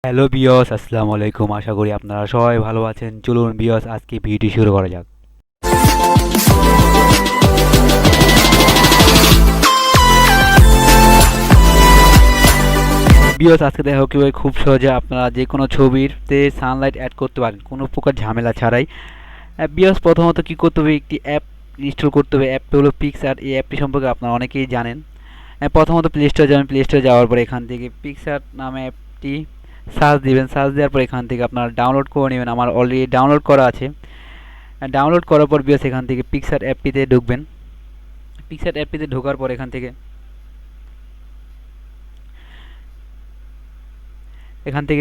Hello বিয়স, আসসালামু আলাইকুম। আশা করি আপনারা সবাই ভালো আছেন। চলুন বিয়স, আজকে ভিডিও শুরু করা যাক। বিয়স, আজকে দেখা কীভাবে খুব সহজে আপনারা যে কোনো ছবিতে সানলাইট অ্যাড করতে পারেন কোনো প্রকার ঝামেলা ছাড়াই। বিয়স, প্রথমত কী করতে হবে, একটি অ্যাপ ইনস্টল করতে হবে। অ্যাপটি হলো পিক্সআর্ট। এই অ্যাপটি সম্পর্কে আপনারা অনেকেই জানেন। প্রথমত প্লে স্টোরে যাবেন। প্লে স্টোরে যাওয়ার পরে এখান থেকে পিক্সআর্ট নামে অ্যাপটি সার্চ দিবেন। সার্চ দেওয়ার পর এখান থেকে আপনারা ডাউনলোড করে নেবেন। আমার অলরেডি ডাউনলোড করা আছে। ডাউনলোড করার পর বিয়স এখান থেকে পিক্সআর্ট অ্যাপটিতে ঢুকবেন। পিক্সআর্ট অ্যাপটিতে ঢোকার পর এখান থেকে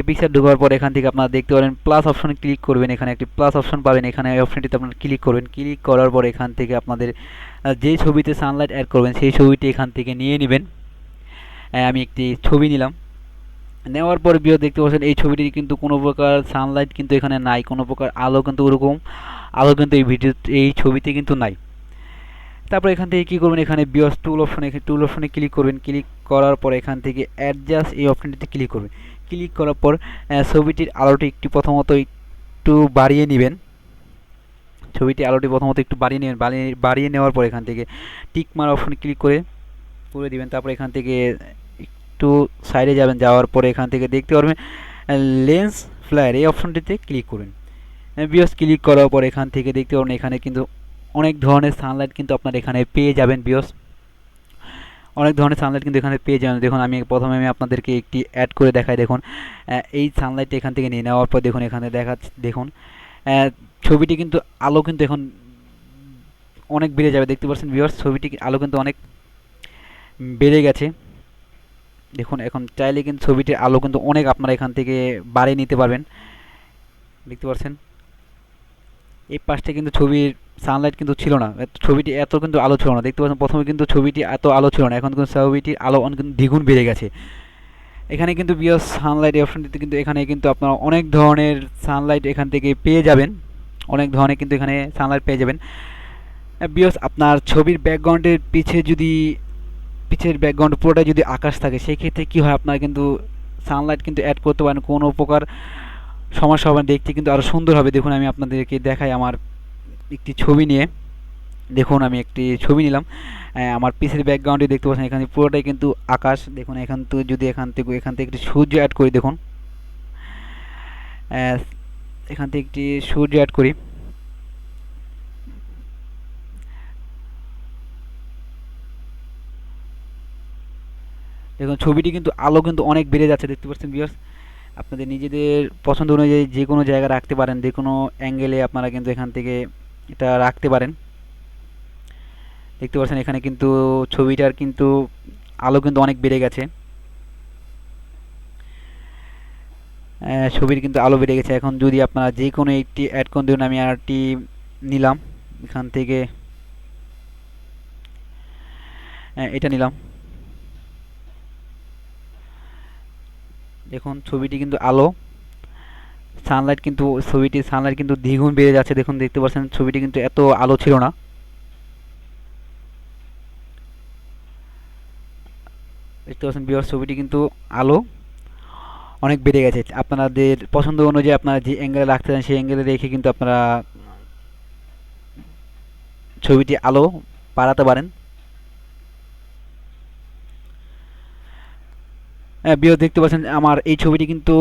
পিকচার ঢোকার পর এখান থেকে আপনারা দেখতে পারেন প্লাস অপশনে ক্লিক করবেন। এখানে একটি প্লাস অপশন পাবেন। এখানে এই অপশনটিতে আপনারা ক্লিক করবেন। ক্লিক করার পর এখান থেকে আপনাদের যে ছবিতে সানলাইট অ্যাড করবেন সেই ছবিটি এখান থেকে নিয়ে নেবেন। আমি একটি ছবি নিলাম। নেওয়ার পর বিও দেখতে পাচ্ছেন এই ছবিটি কিন্তু কোনো প্রকার সানলাইট কিন্তু এখানে নাই, কোনো প্রকার আলো কিন্তু ওরকম আলো কিন্তু এই ছবিতে কিন্তু নাই। তারপর এখান থেকে কী করবেন, এখানে বিয়স টুল অপশনে ক্লিক করবেন। ক্লিক করার পর এখান থেকে অ্যাডজাস্ট এই অপশনটিতে ক্লিক করবেন। ক্লিক করার পর ছবিটির আলোটি একটু প্রথমত একটু বাড়িয়ে নেবেন। প্রথমত একটু বাড়িয়ে নেবেন। বাড়িয়ে নেওয়ার পর এখান থেকে টিক মার অপশনে ক্লিক করে দিবেন। তারপর এখান থেকে একটু সাইডে যাবেন। যাওয়ার পরে এখান থেকে দেখতে পারবেন লেন্স ফ্লায়ার, এই অপশনটিতে ক্লিক করবেন। বিয়স ক্লিক করার পর এখান থেকে দেখতে পারবেন এখানে কিন্তু অনেক ধরনের সানলাইট কিন্তু আপনারা এখানে পেয়ে যাবেন। বিয়স অনেক ধরনের সানলাইট কিন্তু এখানে পেয়ে যাবেন। দেখুন আমি প্রথমে আপনাদেরকে একটি অ্যাড করে দেখাই। দেখুন এই সানলাইটটা এখান থেকে নিয়ে নেওয়ার পর দেখুন এখানে দেখাচ্ছে। দেখুন ছবিটি কিন্তু আলো কিন্তু এখন অনেক বেড়ে যাবে। দেখতে পাচ্ছেন ভিউয়ার্স, ছবিটি আলো কিন্তু অনেক বেড়ে গেছে। দেখুন এখন চাইলে কিন্তু ছবিটির আলো কিন্তু অনেক আপনারা এখান থেকে বাড়িয়ে নিতে পারবেন। দেখতে পাচ্ছেন এই পাশটা কিন্তু ছবির সানলাইট কিন্তু ছিল না, ছবিটি এত কিন্তু আলো ছিল না। দেখতে পাচ্ছেন প্রথমে কিন্তু ছবিটি এত আলো ছিল না, এখন কিন্তু ছবিটির আলো অনেক কিন্তু দ্বিগুণ বেড়ে গেছে। এখানে কিন্তু বিয়স সানলাইট অপশনটিতে কিন্তু এখানে কিন্তু আপনারা অনেক ধরনের সানলাইট এখান থেকে পেয়ে যাবেন। অনেক ধরনের কিন্তু এখানে সানলাইট পেয়ে যাবেন। বিয়স আপনার ছবির ব্যাকগ্রাউন্ডের পিছের ব্যাকগ্রাউন্ড পুরোটাই যদি আকাশ থাকে, সেই ক্ষেত্রে কী হয়, আপনারা কিন্তু সানলাইট কিন্তু অ্যাড করতে পারেন, কোনো প্রকার সমস্যা হবে না, দেখতে কিন্তু আরও সুন্দর হবে। দেখুন আমি আপনাদেরকে দেখাই আমার একটি ছবি নিয়ে। দেখুন আমি একটি ছবি নিলাম। আমার পিছের ব্যাকগ্রাউন্ডে দেখতে পাচ্ছেন এখানে পুরোটাই কিন্তু আকাশ। দেখুন এখান থেকে যদি এখান থেকে একটি সূর্য অ্যাড করি, দেখুন এখান থেকে একটি সূর্য অ্যাড করি। দেখুন ছবিটি কিন্তু আলো কিন্তু অনেক বেড়ে যাচ্ছে। দেখতে পাচ্ছেন ভিউয়ার্স, আপনাদের নিজেদের পছন্দ অনুযায়ী যে কোনো জায়গায় রাখতে পারেন, যে কোনো অ্যাঙ্গেলে আপনারা কিন্তু এখান থেকে এটা রাখতে পারেন। দেখতে পাচ্ছেন এখানে কিন্তু ছবিটার কিন্তু আলো কিন্তু অনেক বেড়ে গেছে। ছবির কিন্তু আলো বেড়ে গেছে। এখন যদি আপনারা যে কোনো একটি অ্যাড করে দেবেন, আমি আরটি নিলাম এখান থেকে, এটা নিলাম। দেখুন ছবিটি কিন্তু আলো ছবিটির সানলাইট কিন্তু দ্বিগুণ বেড়ে যাচ্ছে। দেখুন দেখতে পাচ্ছেন ছবিটি কিন্তু এত আলো ছিল না। দেখতে পাচ্ছেন ভিউয়ার্স, ছবিটি কিন্তু আলো অনেক বেড়ে গেছে। আপনাদের পছন্দ অনুযায়ী আপনারা যে অ্যাঙ্গেলে রাখতে চান সেই অ্যাঙ্গেলে রেখে কিন্তু আপনারা ছবিটি আলো বাড়াতে পারেন। ভিউয়ার্স দেখতে পাচ্ছেন আমার এই ছবিটি কিন্তু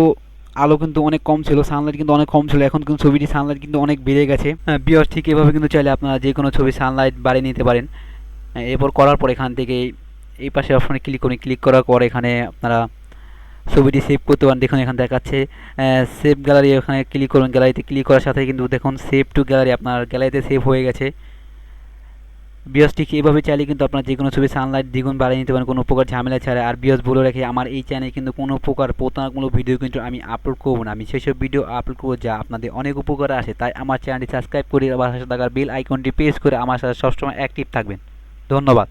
আলো কিন্তু অনেক কম ছিল, সানলাইট কিন্তু অনেক কম ছিল। এখন কিন্তু ছবিটি সানলাইট কিন্তু অনেক বেড়ে গেছে। ভিউয়ার্স ঠিক এভাবে কিন্তু চাইলে আপনারা যে কোনো ছবি সানলাইট বাড়িয়ে নিতে পারেন। এরপর করার পর এখান থেকে এই পাশে অপশনে ক্লিক করুন। ক্লিক করার পর এখানে আপনারা ছবিটি সেভ করতে পারেন। দেখুন এখানে দেখাচ্ছে সেভ গ্যালারি, ওখানে ক্লিক করুন। গ্যালারিতে ক্লিক করার সাথে কিন্তু দেখুন সেভ টু গ্যালারি আপনার গ্যালারিতে সেভ হয়ে গেছে। বিয়স ঠিক এইভাবে চাইলে কিন্তু আপনার যে কোনো ছবি সানলাইট দ্বিগুণ বাড়িয়ে নিতে পারেন কোনো প্রকার ঝামেলা ছাড়া। আর বিয়স বলে রাখি, আমার এই চ্যানেলে কিন্তু কোনো প্রকার প্রতারণামূলক ভিডিও কিন্তু আমি আপলোড করবো না। আমি সেসব ভিডিও আপলোড করবো যা আপনাদের অনেক উপকার আসে। তাই আমার চ্যানেলটি সাবস্ক্রাইব করে পাশে থাকা বেল আইকনটি প্রেস করে আমার সাথে সবসময় অ্যাক্টিভ থাকবেন। ধন্যবাদ।